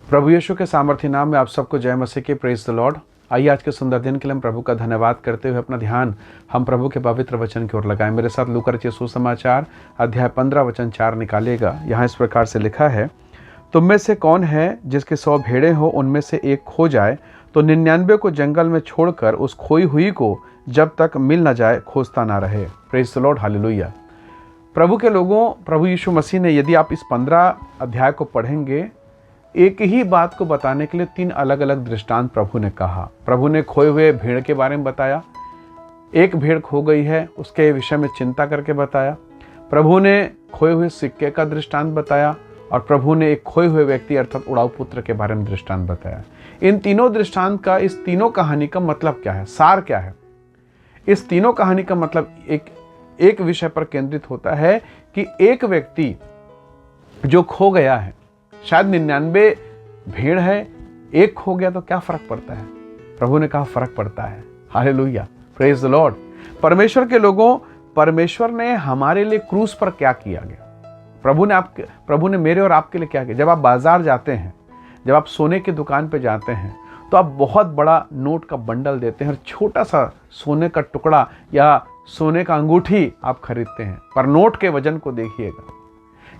प्रभु यीशु के सामर्थ्य नाम में आप सबको जय मसीह की। Praise the Lord. आइए आज के सुंदर दिन के लिए हम प्रभु का धन्यवाद करते हुए अपना ध्यान हम प्रभु के पवित्र वचन की ओर लगाएं। मेरे साथ लूका रचित सुसमाचार अध्याय 15 वचन 4 निकालिएगा। यहाँ इस प्रकार से लिखा है, तुम में से कौन है जिसके 100 भेड़ें हो, उनमें से एक खो जाए तो 99 को जंगल में छोड़कर उस खोई हुई को जब तक मिल न जाए खोजता ना रहे। Praise the lord, hallelujah. प्रभु के लोगों, प्रभु यीशु मसीह ने, यदि आप इस 15 अध्याय को पढ़ेंगे, एक ही बात को बताने के लिए 3 अलग अलग दृष्टांत प्रभु ने कहा। प्रभु ने खोए हुए भेड़ के बारे में बताया, एक भेड़ खो गई है उसके विषय में चिंता करके बताया। प्रभु ने खोए हुए सिक्के का दृष्टांत बताया और प्रभु ने एक खोए हुए व्यक्ति अर्थात उड़ाऊ पुत्र के बारे में दृष्टांत बताया। इन तीनों दृष्टांत का, इस तीनों कहानी का मतलब क्या है, सार क्या है? इस तीनों कहानी का मतलब एक विषय पर केंद्रित होता है कि एक व्यक्ति जो खो गया है, शायद 99 भेड़ है, एक खो गया तो क्या फर्क पड़ता है? प्रभु ने कहा फर्क पड़ता है। Hallelujah, praise the Lord. परमेश्वर के लोगों, परमेश्वर ने हमारे लिए क्रूस पर क्या किया गया? प्रभु ने मेरे और आपके लिए क्या किया? जब आप बाजार जाते हैं, जब आप सोने की दुकान पे जाते हैं, तो आप बहुत बड़ा नोट का बंडल देते हैं और छोटा सा सोने का टुकड़ा या सोने का अंगूठी आप खरीदते हैं, पर नोट के वजन को देखिएगा।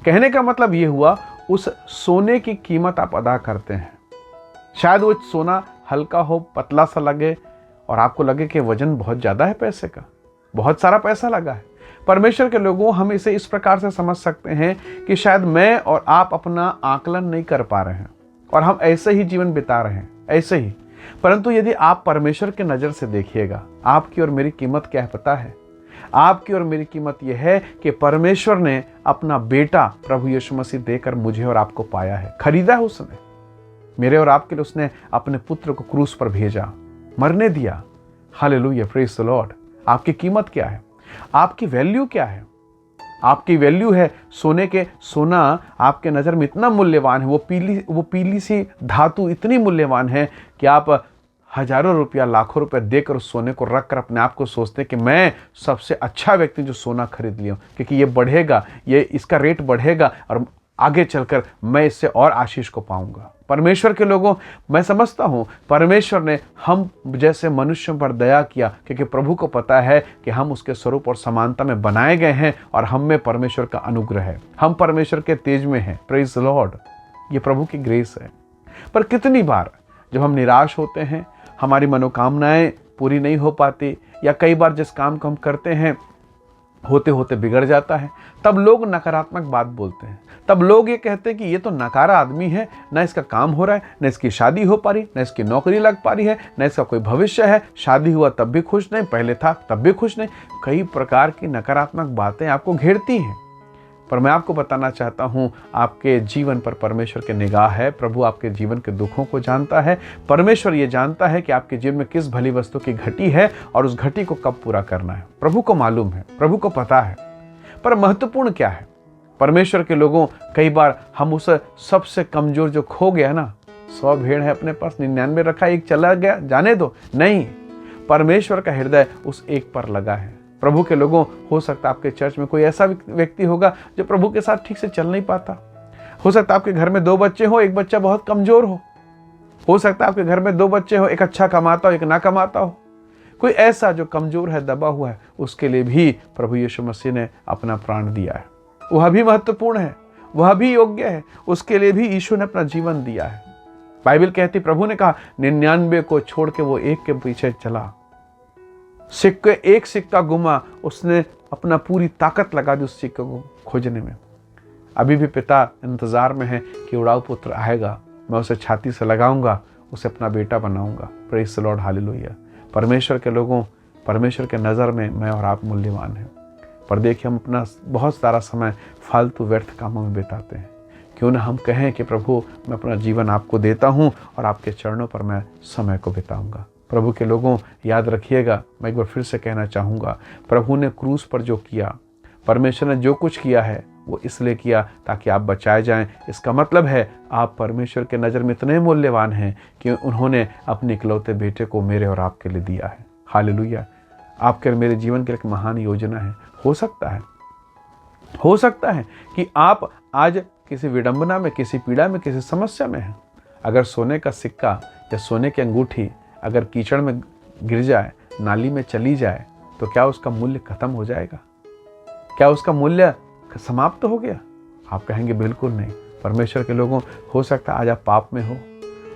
कहने का मतलब ये हुआ, उस सोने की कीमत आप अदा करते हैं। शायद वो सोना हल्का हो, पतला सा लगे और आपको लगे कि वजन बहुत ज़्यादा है, पैसे का बहुत सारा पैसा लगा है। परमेश्वर के लोगों, हम इसे इस प्रकार से समझ सकते हैं कि शायद मैं और आप अपना आकलन नहीं कर पा रहे हैं और हम ऐसे ही जीवन बिता रहे हैं, ऐसे ही। परंतु यदि आप परमेश्वर की नज़र से देखिएगा, आपकी और मेरी कीमत क्या है पता है? आपकी और मेरी कीमत यह है कि परमेश्वर ने अपना बेटा प्रभु यीशु मसीह देकर मुझे और आपको पाया है, खरीदा है उसने। मेरे और आपके लिए उसने अपने पुत्र को क्रूस पर भेजा, मरने दिया। Hallelujah, praise the Lord. आपकी कीमत क्या है? आपकी वैल्यू क्या है? आपकी वैल्यू है सोना आपके नज़र में इतना मूल्यवान है, वो पीली सी धातु इतनी मूल्यवान है कि आप हजारों रुपया, लाखों रुपया देकर उस सोने को रख कर अपने आप को सोचते हैं कि मैं सबसे अच्छा व्यक्ति जो सोना खरीद लिया, क्योंकि ये बढ़ेगा, ये इसका रेट बढ़ेगा और आगे चलकर मैं इससे और आशीष को पाऊंगा। परमेश्वर के लोगों, मैं समझता हूँ परमेश्वर ने हम जैसे मनुष्यों पर दया किया, क्योंकि प्रभु को पता है कि हम उसके स्वरूप और समानता में बनाए गए हैं और हम में परमेश्वर का अनुग्रह है, हम परमेश्वर के तेज में हैं। Praise the Lord. ये प्रभु की ग्रेस है। पर कितनी बार जब हम निराश होते हैं, हमारी मनोकामनाएं पूरी नहीं हो पाती, या कई बार जिस काम को हम करते हैं होते होते बिगड़ जाता है, तब लोग नकारात्मक बात बोलते हैं। तब लोग ये कहते हैं कि ये तो नकारा आदमी है, ना इसका काम हो रहा है, ना इसकी शादी हो पा रही, ना इसकी नौकरी लग पा रही है, ना इसका कोई भविष्य है, शादी हुआ तब भी खुश नहीं, पहले था तब भी खुश नहीं। कई प्रकार की नकारात्मक बातें आपको घेरती हैं। पर मैं आपको बताना चाहता हूँ, आपके जीवन पर परमेश्वर की निगाह है। प्रभु आपके जीवन के दुखों को जानता है। परमेश्वर ये जानता है कि आपके जीवन में किस भली वस्तु की घटी है और उस घटी को कब पूरा करना है। प्रभु को मालूम है, प्रभु को पता है। पर महत्वपूर्ण क्या है? परमेश्वर के लोगों, कई बार हम उस सबसे कमजोर जो खो गया ना, 100 भेड़ है अपने पास, 99 रखा, एक चला गया, जाने दो, नहीं। परमेश्वर का हृदय उस एक पर लगा है। प्रभु के लोगों, हो सकता है आपके चर्च में कोई ऐसा व्यक्ति होगा जो प्रभु के साथ ठीक से चल नहीं पाता। हो सकता है आपके घर में 2 बच्चे हो, एक बच्चा बहुत कमजोर हो सकता है आपके घर में 2 बच्चे हो, एक अच्छा कमाता हो, एक ना कमाता हो। कोई ऐसा जो कमजोर है, दबा हुआ है, उसके लिए भी प्रभु यीशु मसीह ने अपना प्राण दिया है। वह भी महत्वपूर्ण है, वह भी योग्य है, उसके लिए भी यीशु ने अपना जीवन दिया है। बाइबल कहती, प्रभु ने कहा 99 को छोड़ के वो एक के पीछे चला। एक सिक्का गुमा, उसने अपना पूरी ताकत लगा दी उस सिक्के को खोजने में। अभी भी पिता इंतजार में है कि उड़ाऊ पुत्र आएगा, मैं उसे छाती से लगाऊंगा, उसे अपना बेटा बनाऊंगा। Praise the lord, hallelujah. परमेश्वर के लोगों, परमेश्वर के नज़र में मैं और आप मूल्यवान हैं। पर देखिए, हम अपना बहुत सारा समय फालतू व्यर्थ कामों में बिताते हैं। क्यों ना हम कहें कि प्रभु, मैं अपना जीवन आपको देता हूँ और आपके चरणों पर मैं समय को बिताऊंगा। प्रभु के लोगों, याद रखिएगा, मैं एक बार फिर से कहना चाहूँगा, प्रभु ने क्रूस पर जो किया, परमेश्वर ने जो कुछ किया है, वो इसलिए किया ताकि आप बचाए जाएं। इसका मतलब है आप परमेश्वर के नज़र में इतने मूल्यवान हैं कि उन्होंने अपने इकलौते बेटे को मेरे और आपके लिए दिया है। हालेलुया। आपके और मेरे जीवन की एक महान योजना है। हो सकता है कि आप आज किसी विडंबना में, किसी पीड़ा में, किसी समस्या में हैं। अगर सोने का सिक्का या सोने की अंगूठी अगर कीचड़ में गिर जाए, नाली में चली जाए, तो क्या उसका मूल्य खत्म हो जाएगा? क्या उसका मूल्य समाप्त हो गया? आप कहेंगे बिल्कुल नहीं। परमेश्वर के लोगों, हो सकता है आज आप पाप में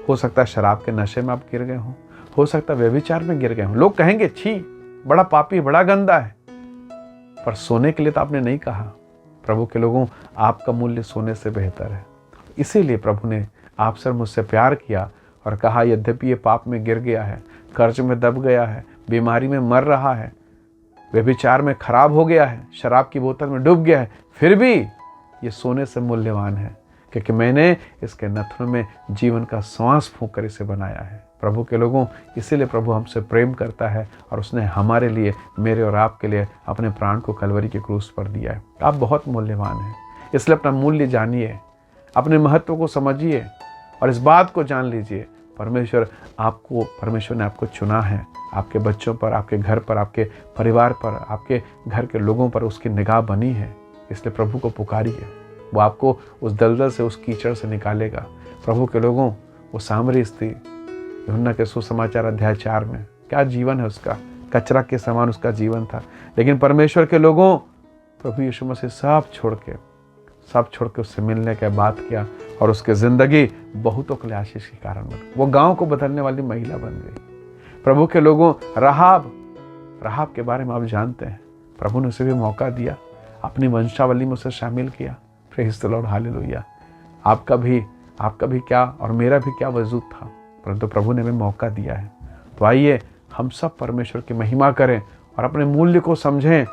हो सकता है शराब के नशे में आप गिर गए हो सकता है व्यभिचार में गिर गए हो। लोग कहेंगे छी, बड़ा पापी, बड़ा गंदा है। पर सोने के लिए तो आपने नहीं कहा। प्रभु के लोगों, आपका मूल्य सोने से बेहतर है। इसीलिए प्रभु ने आपसे और मुझसे प्यार किया और कहा, यद्यपि ये पाप में गिर गया है, कर्ज में दब गया है, बीमारी में मर रहा है, व्यभिचार में खराब हो गया है, शराब की बोतल में डूब गया है, फिर भी ये सोने से मूल्यवान है, क्योंकि मैंने इसके नथनों में जीवन का श्वास फूंक कर इसे बनाया है। प्रभु के लोगों, इसीलिए प्रभु हमसे प्रेम करता है और उसने हमारे लिए, मेरे और आपके लिए अपने प्राण को कलवरी के क्रूस पर दिया है। आप बहुत मूल्यवान हैं, इसलिए अपना मूल्य जानिए, अपने महत्व को समझिए और इस बात को जान लीजिए, परमेश्वर ने आपको चुना है। आपके बच्चों पर, आपके घर पर, आपके परिवार पर, आपके घर के लोगों पर उसकी निगाह बनी है। इसलिए प्रभु को पुकारिए, वो आपको उस दलदल से, उस कीचड़ से निकालेगा। प्रभु के लोगों, वो सामरी स्त्री, यूहन्ना के सुसमाचार अध्याय 4 में क्या जीवन है उसका, कचरा के समान उसका जीवन था। लेकिन परमेश्वर के लोगों, प्रभु यीशु मसीह सब छोड़ के उससे मिलने के बात किया और उसकी जिंदगी बहुतों के लिए आशीष के कारण बन गई। वो गांव को बदलने वाली महिला बन गई। प्रभु के लोगों, राहाब के बारे में आप जानते हैं। प्रभु ने उसे भी मौका दिया, अपनी वंशावली में उसे शामिल किया। Praise the lord, hallelujah. आपका भी क्या और मेरा भी क्या वजूद था, परंतु प्रभु ने हमें मौका दिया है। तो आइए हम सब परमेश्वर की महिमा करें और अपने मूल्य को समझें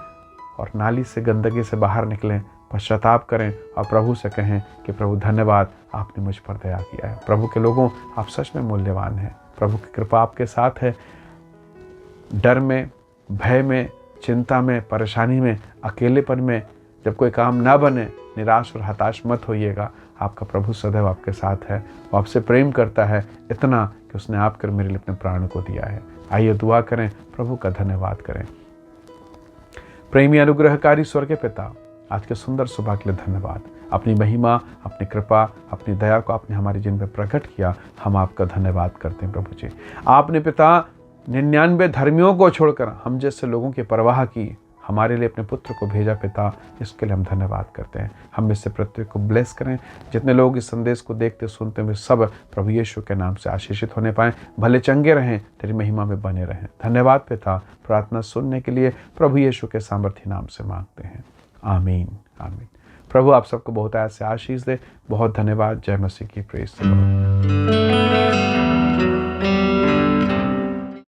और नाली से, गंदगी से बाहर निकलें, पश्चाताप करें और प्रभु से कहें कि प्रभु धन्यवाद, आपने मुझ पर दया किया है। प्रभु के लोगों, आप सच में मूल्यवान हैं। प्रभु की कृपा आपके साथ है। डर में, भय में, चिंता में, परेशानी में, अकेलेपन में जब कोई काम ना बने, निराश और हताश मत होइएगा। आपका प्रभु सदैव आपके साथ है। वो आपसे प्रेम करता है इतना कि उसने आपकर मेरे लिए अपने प्राण को दिया है। आइए दुआ करें, प्रभु का धन्यवाद करें। प्रेमी अनुग्रहकारी स्वर्गीय पिता, आज के सुंदर सुबह के लिए धन्यवाद। अपनी महिमा, अपनी कृपा, अपनी दया को आपने हमारे जिन पे प्रकट किया, हम आपका धन्यवाद करते हैं प्रभु जी। आपने पिता 99 धर्मियों को छोड़कर हम जैसे लोगों की परवाह की, हमारे लिए अपने पुत्र को भेजा पिता, इसके लिए हम धन्यवाद करते हैं। हम इससे प्रत्येक को ब्लेस करें। जितने लोग इस संदेश को देखते सुनते हुए सब प्रभु यीशु के नाम से आशीषित होने पाएं, भले चंगे रहें, तेरी महिमा में बने रहें। धन्यवाद पिता, प्रार्थना सुनने के लिए प्रभु यीशु के सामर्थ्य नाम से मांगते हैं, आमीन आमीन। प्रभु आप सबको बहुत ऐसे आशीष दे। बहुत धन्यवाद। जय मसीह की। Praise the Lord.